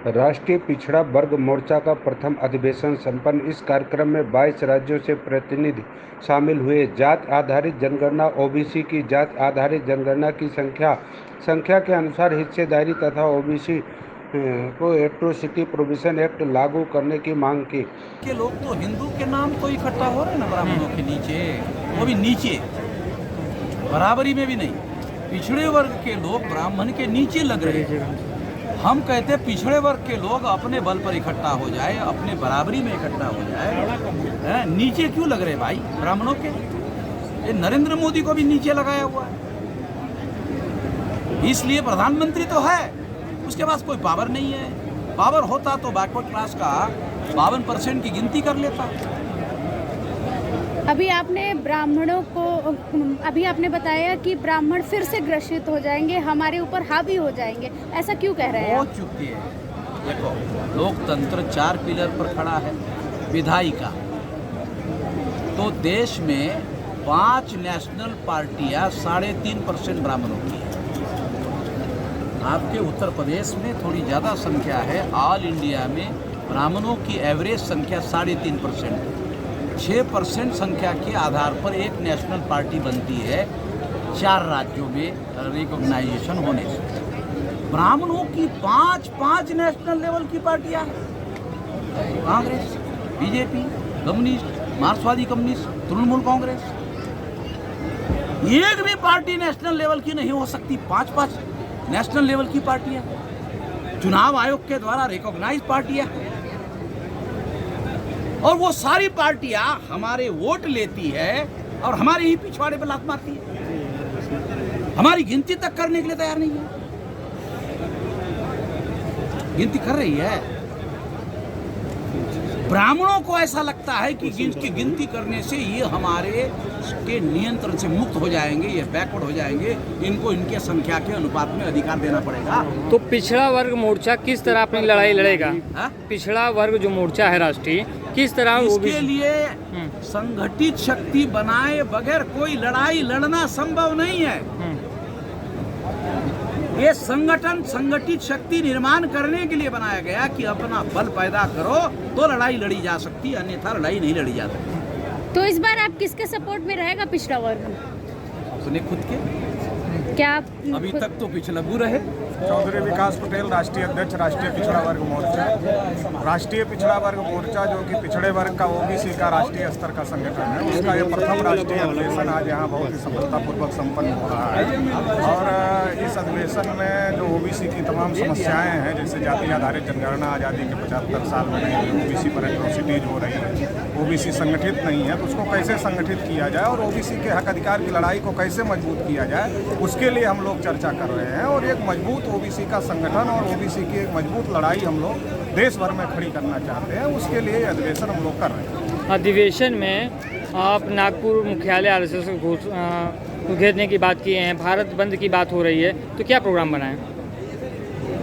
राष्ट्रीय पिछड़ा वर्ग मोर्चा का प्रथम अधिवेशन संपन्न। इस कार्यक्रम में 22 राज्यों से प्रतिनिधि शामिल हुए। जात आधारित जनगणना ओबीसी की जात आधारित जनगणना की संख्या के अनुसार हिस्सेदारी तथा ओबीसी को एट्रोसिटी प्रोहिबिशन एक्ट लागू करने की मांग की। के लोग तो हिंदू के नाम तो इकट्ठा हो रहे हैं ना ब्राह्मणों के नीचे, वो भी नीचे, बराबरी में भी नहीं। पिछड़े वर्ग के लोग ब्राह्मण के नीचे लग रहे हैं। हम कहते हैं पिछड़े वर्ग के लोग अपने बल पर इकट्ठा हो जाए, अपने बराबरी में इकट्ठा हो जाए। नीचे क्यों लग रहे भाई ब्राह्मणों के? ये नरेंद्र मोदी को भी नीचे लगाया हुआ है। इसलिए प्रधानमंत्री तो है, उसके पास कोई पावर नहीं है। पावर होता तो बैकवर्ड क्लास का 52% की गिनती कर लेता। अभी आपने बताया कि ब्राह्मण फिर से ग्रसित हो जाएंगे, हमारे ऊपर हावी हो जाएंगे, ऐसा क्यों कह रहे हैं? हो चुकी है। देखो, लोकतंत्र 4 पिलर पर खड़ा है। विधायिका, तो देश में 5 नेशनल पार्टियां 3.5% ब्राह्मणों की है। आपके उत्तर प्रदेश में थोड़ी ज़्यादा संख्या है। ऑल इंडिया में ब्राह्मणों की एवरेज संख्या 3.5%। 6% संख्या के आधार पर एक नेशनल पार्टी बनती है 4 राज्यों में रिकॉग्नाइजेशन होने से। ब्राह्मणों की 5 नेशनल लेवल की पार्टियां हैं। कांग्रेस, बीजेपी, कम्युनिस्ट, मार्क्सवादी कम्युनिस्ट, तृणमूल कांग्रेस। एक भी पार्टी नेशनल लेवल की नहीं हो सकती। 5 नेशनल लेवल की पार्टियां, चुनाव आयोग के द्वारा रिकॉग्नाइज पार्टियां, और वो सारी पार्टियां हमारे वोट लेती है और हमारे ही पिछवाड़े पर लात मारती है। हमारी गिनती तक करने के लिए तैयार नहीं है। गिनती कर रही है। ब्राह्मणों को ऐसा लगता है कि इनकी गिनती करने से ये हमारे के नियंत्रण से मुक्त हो जाएंगे, ये बैकवर्ड हो जाएंगे, इनको इनके संख्या के अनुपात में अधिकार देना पड़ेगा। तो पिछड़ा वर्ग मोर्चा किस तरह अपनी लड़ाई लड़ेगा? हा? पिछड़ा वर्ग जो मोर्चा है राष्ट्रीय, किस तरह इसके लिए संगठित शक्ति बनाए बगैर कोई लड़ाई लड़ना संभव नहीं है। ये संगठन संगठित शक्ति निर्माण करने के लिए बनाया गया कि अपना बल पैदा करो तो लड़ाई लड़ी जा सकती, अन्यथा लड़ाई नहीं लड़ी जा सकती। तो इस बार आप किसके सपोर्ट में रहेगा पिछड़ा वर्ग? अपने खुद के। क्या अभी तक तो पिछलग्गू रहे। चौधरी विकास पटेल, राष्ट्रीय अध्यक्ष, राष्ट्रीय पिछड़ा वर्ग मोर्चा। राष्ट्रीय पिछड़ा वर्ग मोर्चा जो कि पिछड़े वर्ग का ओबीसी का राष्ट्रीय स्तर का संगठन है, उसका ये प्रथम राष्ट्रीय अधिवेशन आज यहाँ बहुत ही सफलतापूर्वक संपन्न हो रहा है। और इस अधिवेशन में जो ओबीसी की तमाम समस्याएं हैं, जैसे जाति आधारित जनगणना आज़ादी के 75 साल में नहीं हुई, ओबीसी पर एट्रोसिटीज हो रही है, ओबीसी संगठित नहीं है, तो उसको कैसे संगठित किया जाए और ओबीसी के हक अधिकार की लड़ाई को कैसे मजबूत किया जाए, उसके लिए हम लोग चर्चा कर रहे हैं। और एक मजबूत ओबीसी का संगठन और ओबीसी की एक मजबूत लड़ाई हम लोग देश भर में खड़ी करना चाहते हैं। उसके लिए अधिवेशन हम लोग कर रहे हैं। अधिवेशन में आप नागपुर मुख्यालय आरएसएस को घेरने की बात किए हैं, भारत बंद की बात हो रही है, तो क्या प्रोग्राम बनाएं?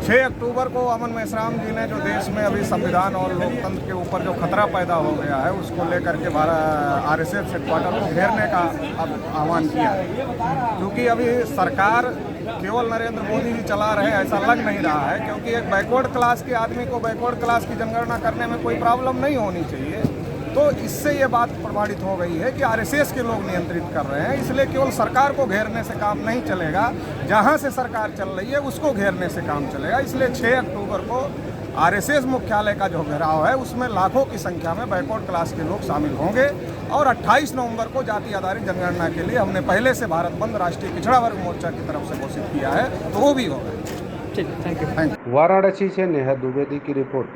6 अक्टूबर को अमन मेश्राम जी ने जो देश में अभी संविधान और लोकतंत्र के ऊपर जो खतरा पैदा हो गया है, उसको लेकर के आरएसएस हेडक्वार्टर को घेरने का आह्वान किया है। क्योंकि अभी सरकार केवल नरेंद्र मोदी जी चला रहे ऐसा लग नहीं रहा है, क्योंकि एक बैकवर्ड क्लास के आदमी को बैकवर्ड क्लास की जनगणना करने में कोई प्रॉब्लम नहीं होनी चाहिए। तो इससे ये बात प्रमाणित हो गई है कि आरएसएस के लोग नियंत्रित कर रहे हैं। इसलिए केवल सरकार को घेरने से काम नहीं चलेगा, जहां से सरकार चल रही है उसको घेरने से काम चलेगा। इसलिए 6 अक्टूबर को आरएसएस मुख्यालय का जो घेराव है, उसमें लाखों की संख्या में बैकवर्ड क्लास के लोग शामिल होंगे। और 28 नवंबर को जाति आधारित जनगणना के लिए हमने पहले से भारत बंद राष्ट्रीय पिछड़ा वर्ग मोर्चा की तरफ से घोषित किया है, तो वो भी होगा। ठीक, थैंक यू। वाराणसी से नेहा द्विवेदी की रिपोर्ट।